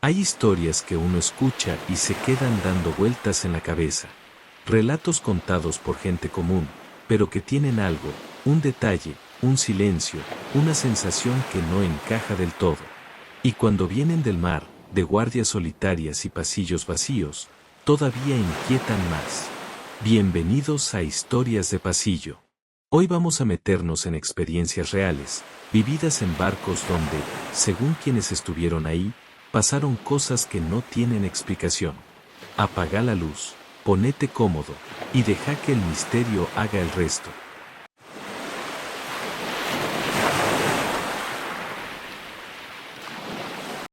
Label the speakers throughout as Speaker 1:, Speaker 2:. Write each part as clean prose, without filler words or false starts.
Speaker 1: Hay historias que uno escucha y se quedan dando vueltas en la cabeza. Relatos contados por gente común, pero que tienen algo, un detalle, un silencio, una sensación que no encaja del todo. Y cuando vienen del mar, de guardias solitarias y pasillos vacíos, todavía inquietan más. Bienvenidos a Historias de Pasillo. Hoy vamos a meternos en experiencias reales, vividas en barcos donde, según quienes estuvieron ahí, pasaron cosas que no tienen explicación. Apaga la luz, ponete cómodo, y deja que el misterio haga el resto.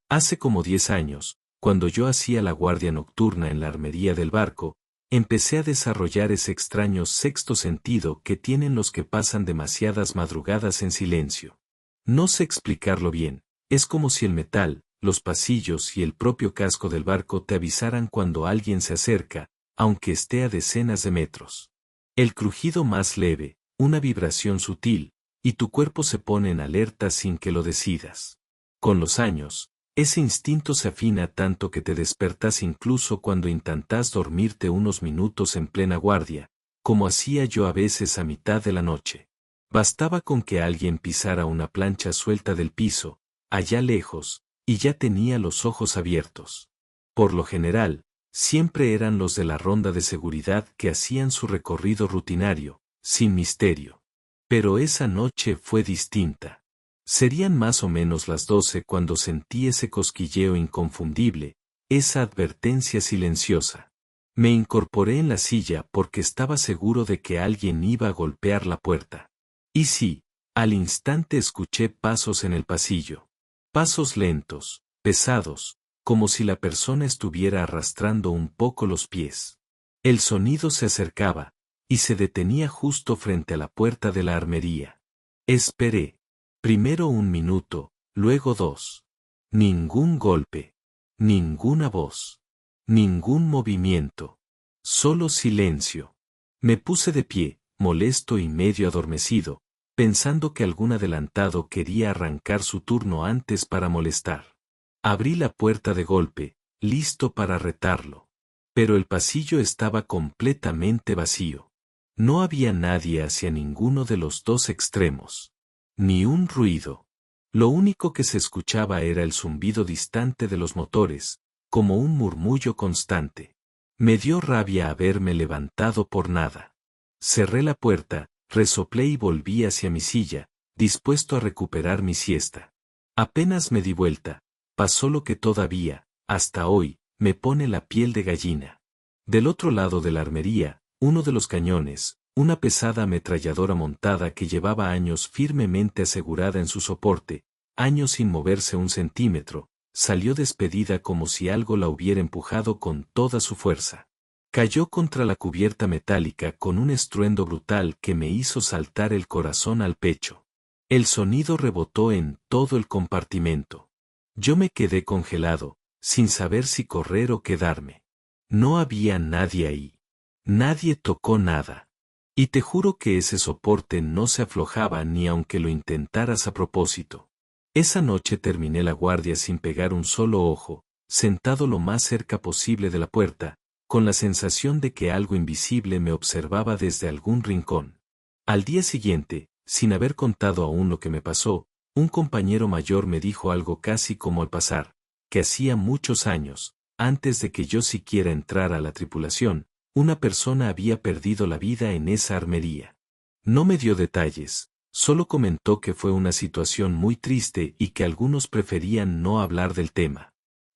Speaker 1: Hace como 10 años, cuando yo hacía la guardia nocturna en la armería del barco, empecé a desarrollar ese extraño sexto sentido que tienen los que pasan demasiadas madrugadas en silencio. No sé explicarlo bien, es como si el metal, los pasillos y el propio casco del barco te avisaran cuando alguien se acerca, aunque esté a decenas de metros. El crujido más leve, una vibración sutil, y tu cuerpo se pone en alerta sin que lo decidas. Con los años, ese instinto se afina tanto que te despertas incluso cuando intentas dormirte unos minutos en plena guardia, como hacía yo a veces a mitad de la noche. Bastaba con que alguien pisara una plancha suelta del piso, allá lejos, y ya tenía los ojos abiertos. Por lo general, siempre eran los de la ronda de seguridad que hacían su recorrido rutinario, sin misterio. Pero esa noche fue distinta. Serían más o menos las 12 cuando sentí ese cosquilleo inconfundible, esa advertencia silenciosa. Me incorporé en la silla porque estaba seguro de que alguien iba a golpear la puerta. Y sí, al instante escuché pasos en el pasillo. Pasos lentos, pesados, como si la persona estuviera arrastrando un poco los pies. El sonido se acercaba, y se detenía justo frente a la puerta de la armería. Esperé. Primero un minuto, luego 2. Ningún golpe. Ninguna voz. Ningún movimiento. Solo silencio. Me puse de pie, molesto y medio adormecido, pensando que algún adelantado quería arrancar su turno antes para molestar. Abrí la puerta de golpe, listo para retarlo. Pero el pasillo estaba completamente vacío. No había nadie hacia ninguno de los dos extremos. Ni un ruido. Lo único que se escuchaba era el zumbido distante de los motores, como un murmullo constante. Me dio rabia haberme levantado por nada. Cerré la puerta, resoplé y volví hacia mi silla, dispuesto a recuperar mi siesta. Apenas me di vuelta, pasó lo que todavía, hasta hoy, me pone la piel de gallina. Del otro lado de la armería, uno de los cañones, una pesada ametralladora montada que llevaba años firmemente asegurada en su soporte, años sin moverse un centímetro, salió despedida como si algo la hubiera empujado con toda su fuerza. Cayó contra la cubierta metálica con un estruendo brutal que me hizo saltar el corazón al pecho. El sonido rebotó en todo el compartimento. Yo me quedé congelado, sin saber si correr o quedarme. No había nadie ahí. Nadie tocó nada. Y te juro que ese soporte no se aflojaba ni aunque lo intentaras a propósito. Esa noche terminé la guardia sin pegar un solo ojo, sentado lo más cerca posible de la puerta, con la sensación de que algo invisible me observaba desde algún rincón. Al día siguiente, sin haber contado aún lo que me pasó, un compañero mayor me dijo algo casi como al pasar, que hacía muchos años, antes de que yo siquiera entrara a la tripulación, una persona había perdido la vida en esa armería. No me dio detalles, solo comentó que fue una situación muy triste y que algunos preferían no hablar del tema.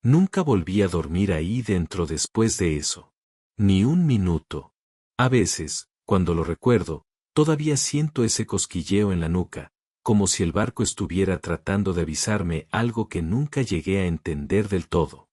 Speaker 1: Nunca volví a dormir ahí dentro después de eso. Ni un minuto. A veces, cuando lo recuerdo, todavía siento ese cosquilleo en la nuca, como si el barco estuviera tratando de avisarme algo que nunca llegué a entender del todo.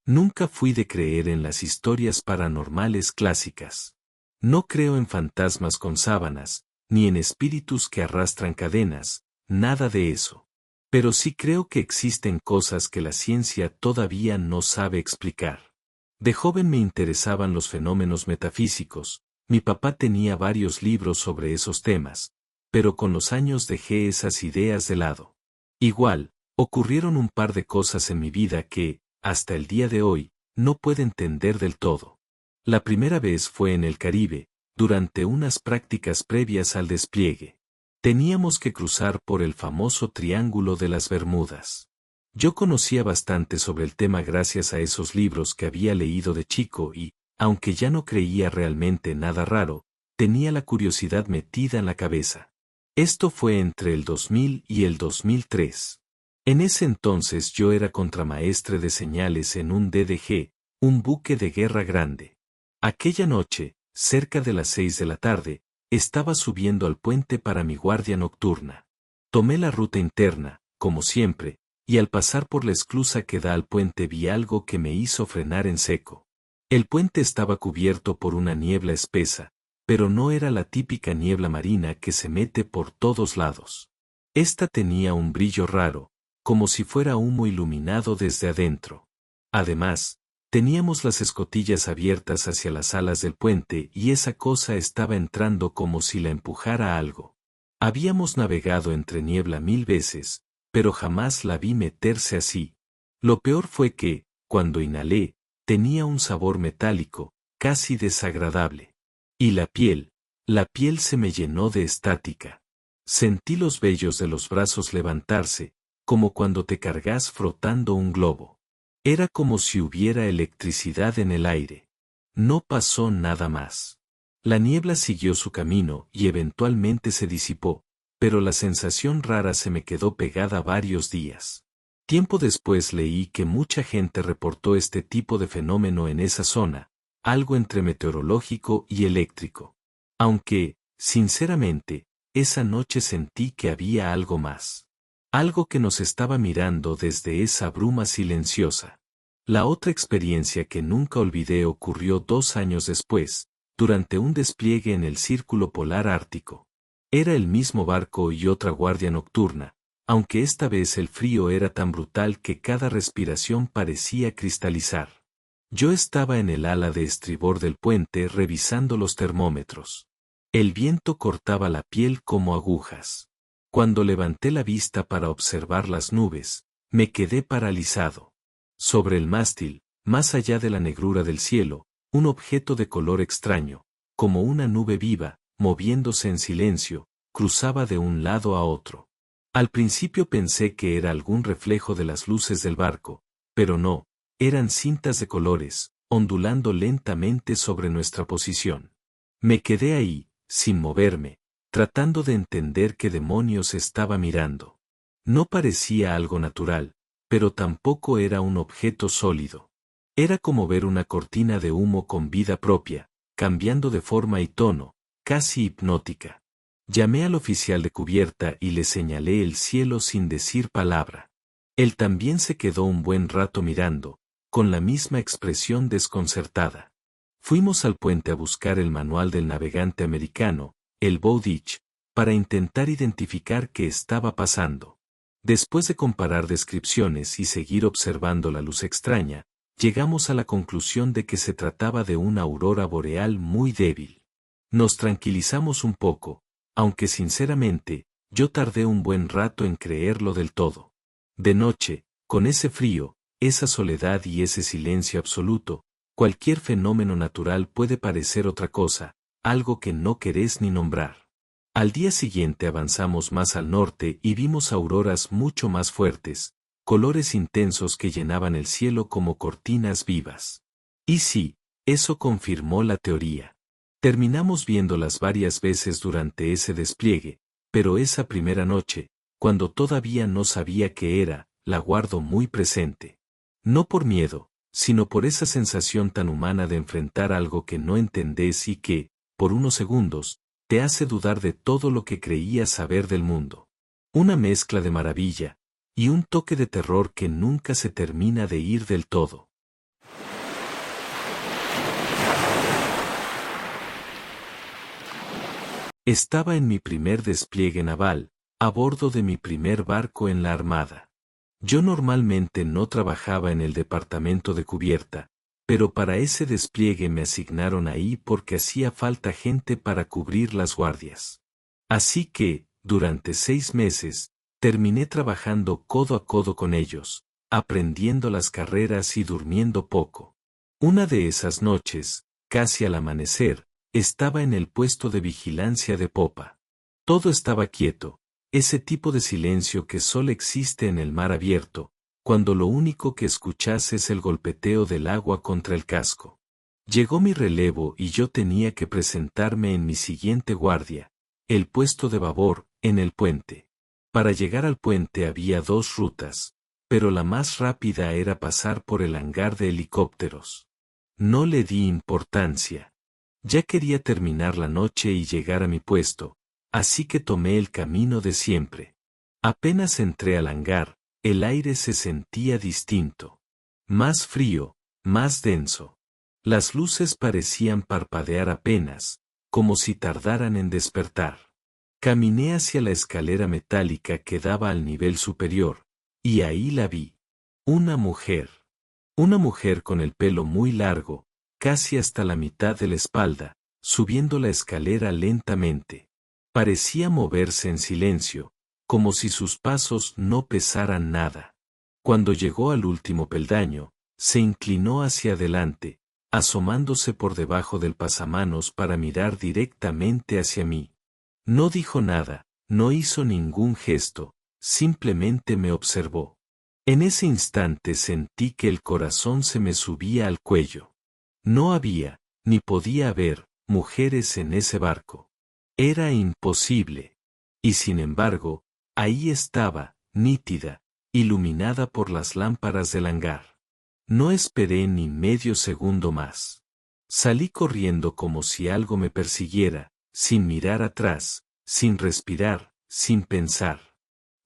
Speaker 1: Nunca fui de creer en las historias paranormales clásicas. No creo en fantasmas con sábanas, ni en espíritus que arrastran cadenas, nada de eso. Pero sí creo que existen cosas que la ciencia todavía no sabe explicar. De joven me interesaban los fenómenos metafísicos, mi papá tenía varios libros sobre esos temas, pero con los años dejé esas ideas de lado. Igual, ocurrieron un par de cosas en mi vida que, hasta el día de hoy, no puedo entender del todo. La primera vez fue en el Caribe, durante unas prácticas previas al despliegue. Teníamos que cruzar por el famoso Triángulo de las Bermudas. Yo conocía bastante sobre el tema gracias a esos libros que había leído de chico y, aunque ya no creía realmente nada raro, tenía la curiosidad metida en la cabeza. Esto fue entre el 2000 y el 2003. En ese entonces yo era contramaestre de señales en un DDG, un buque de guerra grande. Aquella noche, cerca de las 6 de la tarde, estaba subiendo al puente para mi guardia nocturna. Tomé la ruta interna, como siempre, y al pasar por la esclusa que da al puente vi algo que me hizo frenar en seco. El puente estaba cubierto por una niebla espesa, pero no era la típica niebla marina que se mete por todos lados. Esta tenía un brillo raro, como si fuera humo iluminado desde adentro. Además, teníamos las escotillas abiertas hacia las alas del puente y esa cosa estaba entrando como si la empujara algo. Habíamos navegado entre niebla 1000 veces, pero jamás la vi meterse así. Lo peor fue que, cuando inhalé, tenía un sabor metálico, casi desagradable. Y la piel se me llenó de estática. Sentí los vellos de los brazos levantarse, como cuando te cargas frotando un globo. Era como si hubiera electricidad en el aire. No pasó nada más. La niebla siguió su camino y eventualmente se disipó, pero la sensación rara se me quedó pegada varios días. Tiempo después leí que mucha gente reportó este tipo de fenómeno en esa zona, algo entre meteorológico y eléctrico. Aunque, sinceramente, esa noche sentí que había algo más. Algo que nos estaba mirando desde esa bruma silenciosa. La otra experiencia que nunca olvidé ocurrió 2 años después, durante un despliegue en el Círculo Polar Ártico. Era el mismo barco y otra guardia nocturna, aunque esta vez el frío era tan brutal que cada respiración parecía cristalizar. Yo estaba en el ala de estribor del puente revisando los termómetros. El viento cortaba la piel como agujas. Cuando levanté la vista para observar las nubes, me quedé paralizado. Sobre el mástil, más allá de la negrura del cielo, un objeto de color extraño, como una nube viva, moviéndose en silencio, cruzaba de un lado a otro. Al principio pensé que era algún reflejo de las luces del barco, pero no, eran cintas de colores, ondulando lentamente sobre nuestra posición. Me quedé ahí, sin moverme, tratando de entender qué demonios estaba mirando. No parecía algo natural, pero tampoco era un objeto sólido. Era como ver una cortina de humo con vida propia, cambiando de forma y tono, casi hipnótica. Llamé al oficial de cubierta y le señalé el cielo sin decir palabra. Él también se quedó un buen rato mirando, con la misma expresión desconcertada. Fuimos al puente a buscar el manual del navegante americano, el Bowditch, para intentar identificar qué estaba pasando. Después de comparar descripciones y seguir observando la luz extraña, llegamos a la conclusión de que se trataba de una aurora boreal muy débil. Nos tranquilizamos un poco, aunque sinceramente, yo tardé un buen rato en creerlo del todo. De noche, con ese frío, esa soledad y ese silencio absoluto, cualquier fenómeno natural puede parecer otra cosa, algo que no querés ni nombrar. Al día siguiente avanzamos más al norte y vimos auroras mucho más fuertes, colores intensos que llenaban el cielo como cortinas vivas. Y sí, eso confirmó la teoría. Terminamos viéndolas varias veces durante ese despliegue, pero esa primera noche, cuando todavía no sabía qué era, la guardo muy presente. No por miedo, sino por esa sensación tan humana de enfrentar algo que no entendés y que, por unos segundos, te hace dudar de todo lo que creías saber del mundo. Una mezcla de maravilla, y un toque de terror que nunca se termina de ir del todo. Estaba en mi primer despliegue naval, a bordo de mi primer barco en la Armada. Yo normalmente no trabajaba en el departamento de cubierta, pero para ese despliegue me asignaron ahí porque hacía falta gente para cubrir las guardias. Así que, durante 6 meses, terminé trabajando codo a codo con ellos, aprendiendo las carreras y durmiendo poco. Una de esas noches, casi al amanecer, estaba en el puesto de vigilancia de popa. Todo estaba quieto, ese tipo de silencio que solo existe en el mar abierto, cuando lo único que escuchas es el golpeteo del agua contra el casco. Llegó mi relevo y yo tenía que presentarme en mi siguiente guardia, el puesto de babor, en el puente. Para llegar al puente había 2 rutas, pero la más rápida era pasar por el hangar de helicópteros. No le di importancia. Ya quería terminar la noche y llegar a mi puesto, así que tomé el camino de siempre. Apenas entré al hangar, el aire se sentía distinto. Más frío, más denso. Las luces parecían parpadear apenas, como si tardaran en despertar. Caminé hacia la escalera metálica que daba al nivel superior, y ahí la vi. Una mujer. Una mujer con el pelo muy largo, casi hasta la mitad de la espalda, subiendo la escalera lentamente. Parecía moverse en silencio, como si sus pasos no pesaran nada. Cuando llegó al último peldaño, se inclinó hacia adelante, asomándose por debajo del pasamanos para mirar directamente hacia mí. No dijo nada, no hizo ningún gesto, simplemente me observó. En ese instante sentí que el corazón se me subía al cuello. No había, ni podía haber, mujeres en ese barco. Era imposible. Y sin embargo, ahí estaba, nítida, iluminada por las lámparas del hangar. No esperé ni medio segundo más. Salí corriendo como si algo me persiguiera, sin mirar atrás, sin respirar, sin pensar.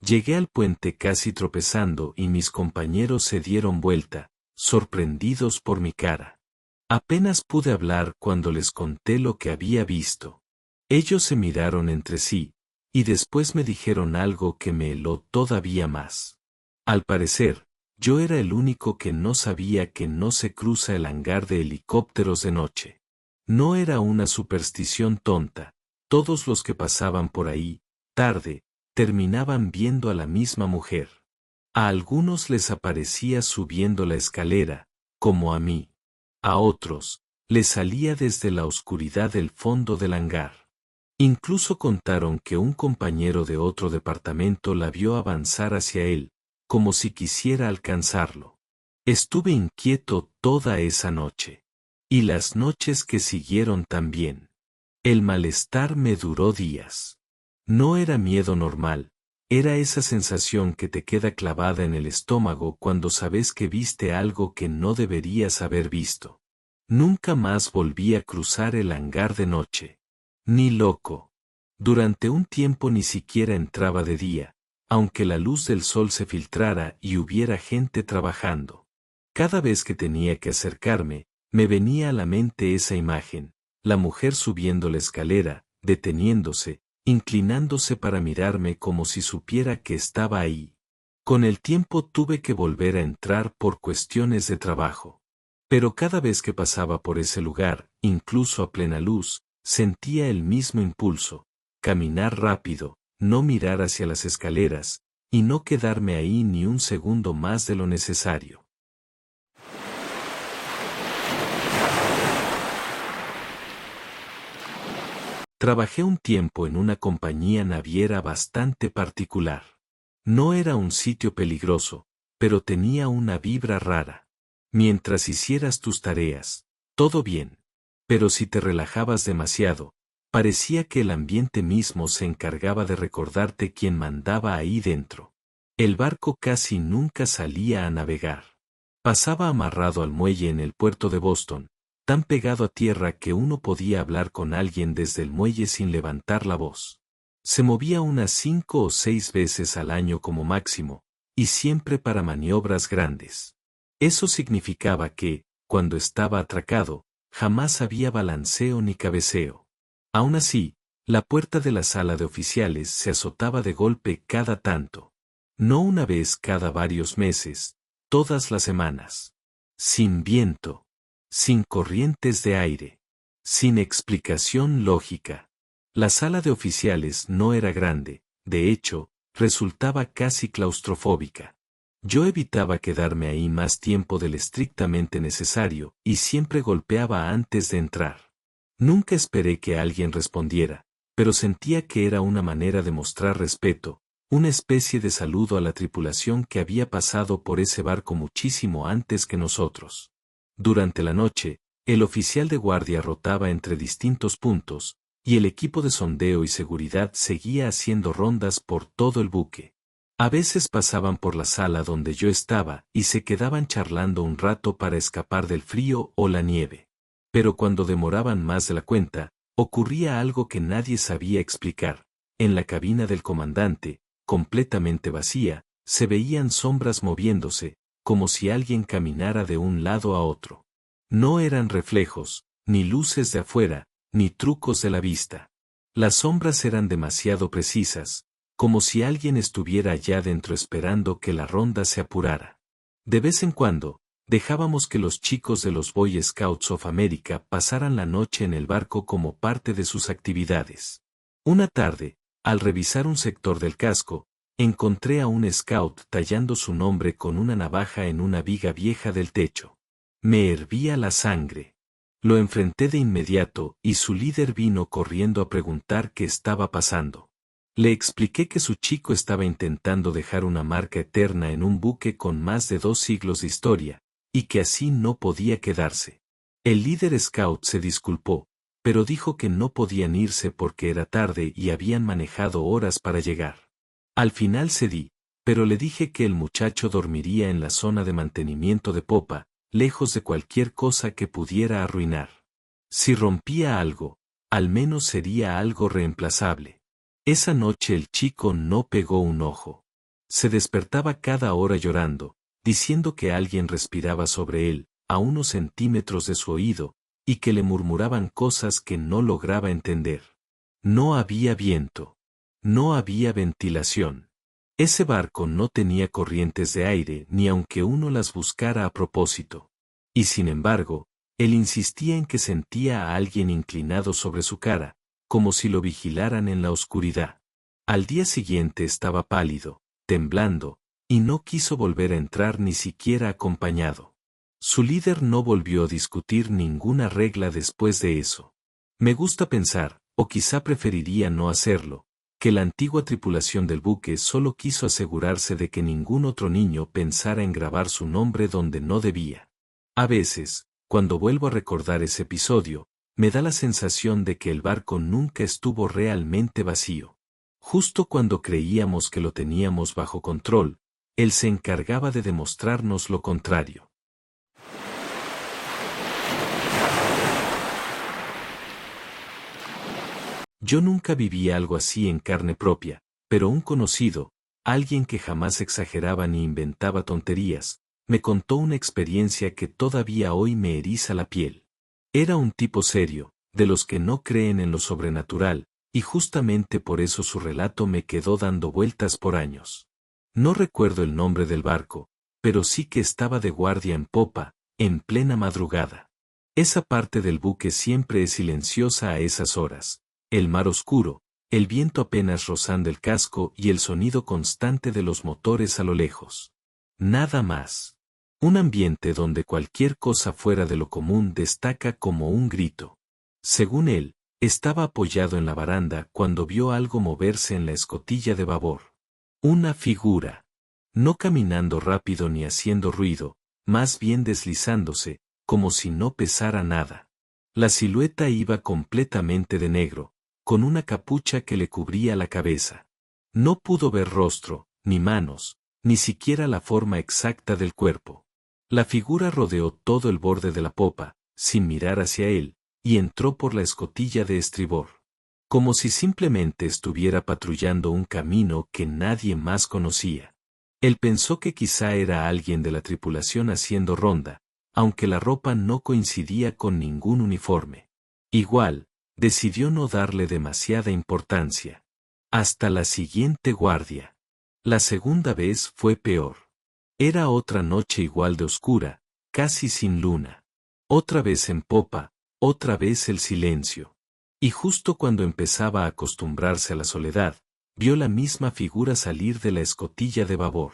Speaker 1: Llegué al puente casi tropezando y mis compañeros se dieron vuelta, sorprendidos por mi cara. Apenas pude hablar cuando les conté lo que había visto. Ellos se miraron entre sí, y después me dijeron algo que me heló todavía más. Al parecer, yo era el único que no sabía que no se cruza el hangar de helicópteros de noche. No era una superstición tonta, todos los que pasaban por ahí, tarde, terminaban viendo a la misma mujer. A algunos les aparecía subiendo la escalera, como a mí. A otros, les salía desde la oscuridad del fondo del hangar. Incluso contaron que un compañero de otro departamento la vio avanzar hacia él, como si quisiera alcanzarlo. Estuve inquieto toda esa noche. Y las noches que siguieron también. El malestar me duró días. No era miedo normal, era esa sensación que te queda clavada en el estómago cuando sabes que viste algo que no deberías haber visto. Nunca más volví a cruzar el hangar de noche. Ni loco. Durante un tiempo ni siquiera entraba de día, aunque la luz del sol se filtrara y hubiera gente trabajando. Cada vez que tenía que acercarme, me venía a la mente esa imagen, la mujer subiendo la escalera, deteniéndose, inclinándose para mirarme como si supiera que estaba ahí. Con el tiempo tuve que volver a entrar por cuestiones de trabajo. Pero cada vez que pasaba por ese lugar, incluso a plena luz, sentía el mismo impulso, caminar rápido, no mirar hacia las escaleras, y no quedarme ahí ni un segundo más de lo necesario. Trabajé un tiempo en una compañía naviera bastante particular. No era un sitio peligroso, pero tenía una vibra rara. Mientras hicieras tus tareas, todo bien. Pero si te relajabas demasiado, parecía que el ambiente mismo se encargaba de recordarte quién mandaba ahí dentro. El barco casi nunca salía a navegar. Pasaba amarrado al muelle en el puerto de Boston, tan pegado a tierra que uno podía hablar con alguien desde el muelle sin levantar la voz. Se movía unas 5 o 6 veces al año como máximo, y siempre para maniobras grandes. Eso significaba que, cuando estaba atracado, jamás había balanceo ni cabeceo. Aún así, la puerta de la sala de oficiales se azotaba de golpe cada tanto. No una vez cada varios meses, todas las semanas. Sin viento. Sin corrientes de aire. Sin explicación lógica. La sala de oficiales no era grande, De hecho, resultaba casi claustrofóbica. Yo evitaba quedarme ahí más tiempo del estrictamente necesario y siempre golpeaba antes de entrar. Nunca esperé que alguien respondiera, pero sentía que era una manera de mostrar respeto, una especie de saludo a la tripulación que había pasado por ese barco muchísimo antes que nosotros. Durante la noche, el oficial de guardia rotaba entre distintos puntos, y el equipo de sondeo y seguridad seguía haciendo rondas por todo el buque. A veces pasaban por la sala donde yo estaba y se quedaban charlando un rato para escapar del frío o la nieve. Pero cuando demoraban más de la cuenta, ocurría algo que nadie sabía explicar. En la cabina del comandante, completamente vacía, se veían sombras moviéndose, como si alguien caminara de un lado a otro. No eran reflejos, ni luces de afuera, ni trucos de la vista. Las sombras eran demasiado precisas, como si alguien estuviera allá dentro esperando que la ronda se apurara. De vez en cuando, dejábamos que los chicos de los Boy Scouts of America pasaran la noche en el barco como parte de sus actividades. Una tarde, al revisar un sector del casco, encontré a un scout tallando su nombre con una navaja en una viga vieja del techo. Me hervía la sangre. Lo enfrenté de inmediato y su líder vino corriendo a preguntar qué estaba pasando. Le expliqué que su chico estaba intentando dejar una marca eterna en un buque con más de 2 siglos de historia, y que así no podía quedarse. El líder scout se disculpó, pero dijo que no podían irse porque era tarde y habían manejado horas para llegar. Al final cedí, pero le dije que el muchacho dormiría en la zona de mantenimiento de popa, lejos de cualquier cosa que pudiera arruinar. Si rompía algo, al menos sería algo reemplazable. Esa noche el chico no pegó un ojo. Se despertaba cada hora llorando, diciendo que alguien respiraba sobre él, a unos centímetros de su oído, y que le murmuraban cosas que no lograba entender. No había viento. No había ventilación. Ese barco no tenía corrientes de aire ni aunque uno las buscara a propósito. Y sin embargo, él insistía en que sentía a alguien inclinado sobre su cara, como si lo vigilaran en la oscuridad. Al día siguiente estaba pálido, temblando, y no quiso volver a entrar ni siquiera acompañado. Su líder no volvió a discutir ninguna regla después de eso. Me gusta pensar, o quizá preferiría no hacerlo, que la antigua tripulación del buque solo quiso asegurarse de que ningún otro niño pensara en grabar su nombre donde no debía. A veces, cuando vuelvo a recordar ese episodio, me da la sensación de que el barco nunca estuvo realmente vacío. Justo cuando creíamos que lo teníamos bajo control, él se encargaba de demostrarnos lo contrario. Yo nunca viví algo así en carne propia, pero un conocido, alguien que jamás exageraba ni inventaba tonterías, me contó una experiencia que todavía hoy me eriza la piel. Era un tipo serio, de los que no creen en lo sobrenatural, y justamente por eso su relato me quedó dando vueltas por años. No recuerdo el nombre del barco, pero sí que estaba de guardia en popa, en plena madrugada. Esa parte del buque siempre es silenciosa a esas horas. El mar oscuro, el viento apenas rozando el casco y el sonido constante de los motores a lo lejos. Nada más. Un ambiente donde cualquier cosa fuera de lo común destaca como un grito. Según él, estaba apoyado en la baranda cuando vio algo moverse en la escotilla de babor. Una figura. No caminando rápido ni haciendo ruido, más bien deslizándose, como si no pesara nada. La silueta iba completamente de negro, con una capucha que le cubría la cabeza. No pudo ver rostro, ni manos, ni siquiera la forma exacta del cuerpo. La figura rodeó todo el borde de la popa, sin mirar hacia él, y entró por la escotilla de estribor. Como si simplemente estuviera patrullando un camino que nadie más conocía. Él pensó que quizá era alguien de la tripulación haciendo ronda, aunque la ropa no coincidía con ningún uniforme. Igual, decidió no darle demasiada importancia. Hasta la siguiente guardia. La segunda vez fue peor. Era otra noche igual de oscura, casi sin luna. Otra vez en popa, otra vez el silencio. Y justo cuando empezaba a acostumbrarse a la soledad, vio la misma figura salir de la escotilla de babor.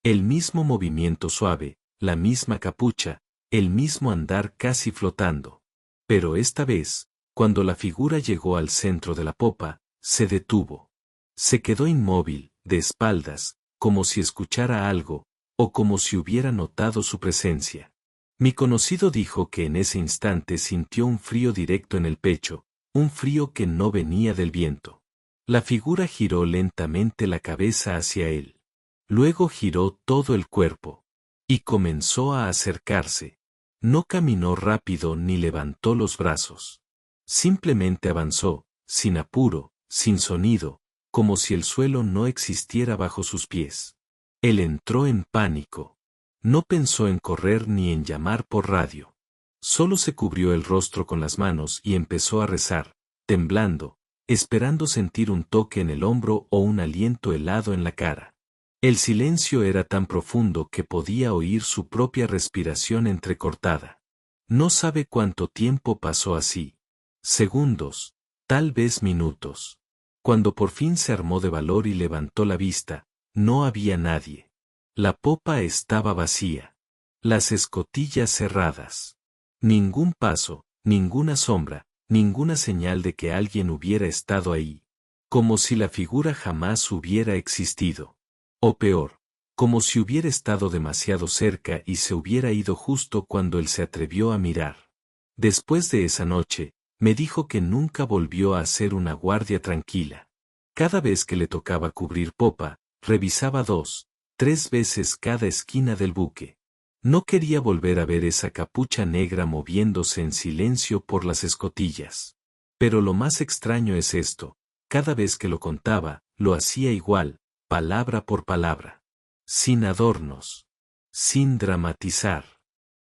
Speaker 1: El mismo movimiento suave, la misma capucha, el mismo andar casi flotando. Pero esta vez, cuando la figura llegó al centro de la popa, se detuvo. Se quedó inmóvil, de espaldas, como si escuchara algo, o como si hubiera notado su presencia. Mi conocido dijo que en ese instante sintió un frío directo en el pecho, un frío que no venía del viento. La figura giró lentamente la cabeza hacia él. Luego giró todo el cuerpo. Y comenzó a acercarse. No caminó rápido ni levantó los brazos. Simplemente avanzó, sin apuro, sin sonido, como si el suelo no existiera bajo sus pies. Él entró en pánico. No pensó en correr ni en llamar por radio. Solo se cubrió el rostro con las manos y empezó a rezar, temblando, esperando sentir un toque en el hombro o un aliento helado en la cara. El silencio era tan profundo que podía oír su propia respiración entrecortada. No sabe cuánto tiempo pasó así. Segundos, tal vez minutos. Cuando por fin se armó de valor y levantó la vista, no había nadie. La popa estaba vacía. Las escotillas cerradas. Ningún paso, ninguna sombra, ninguna señal de que alguien hubiera estado ahí. Como si la figura jamás hubiera existido. O peor, como si hubiera estado demasiado cerca y se hubiera ido justo cuando él se atrevió a mirar. Después de esa noche, me dijo que nunca volvió a hacer una guardia tranquila. Cada vez que le tocaba cubrir popa, revisaba 2, 3 veces cada esquina del buque. No quería volver a ver esa capucha negra moviéndose en silencio por las escotillas. Pero lo más extraño es esto, cada vez que lo contaba, lo hacía igual, palabra por palabra. Sin adornos. Sin dramatizar.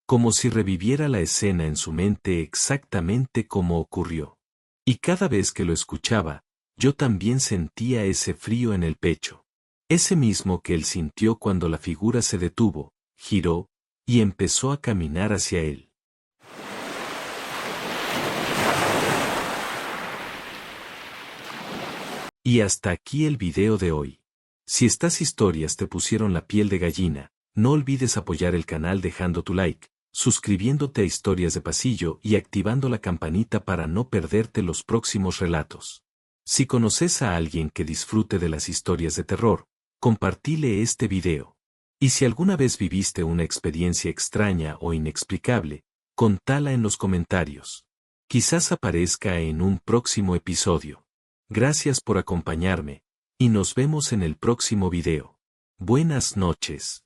Speaker 1: Como si reviviera la escena en su mente exactamente como ocurrió. Y cada vez que lo escuchaba, yo también sentía ese frío en el pecho. Ese mismo que él sintió cuando la figura se detuvo, giró, y empezó a caminar hacia él. Y hasta aquí el video de hoy. Si estas historias te pusieron la piel de gallina, no olvides apoyar el canal dejando tu like, suscribiéndote a Historias de Pasillo y activando la campanita para no perderte los próximos relatos. Si conoces a alguien que disfrute de las historias de terror, compartile este video. Y si alguna vez viviste una experiencia extraña o inexplicable, contala en los comentarios. Quizás aparezca en un próximo episodio. Gracias por acompañarme, y nos vemos en el próximo video. Buenas noches.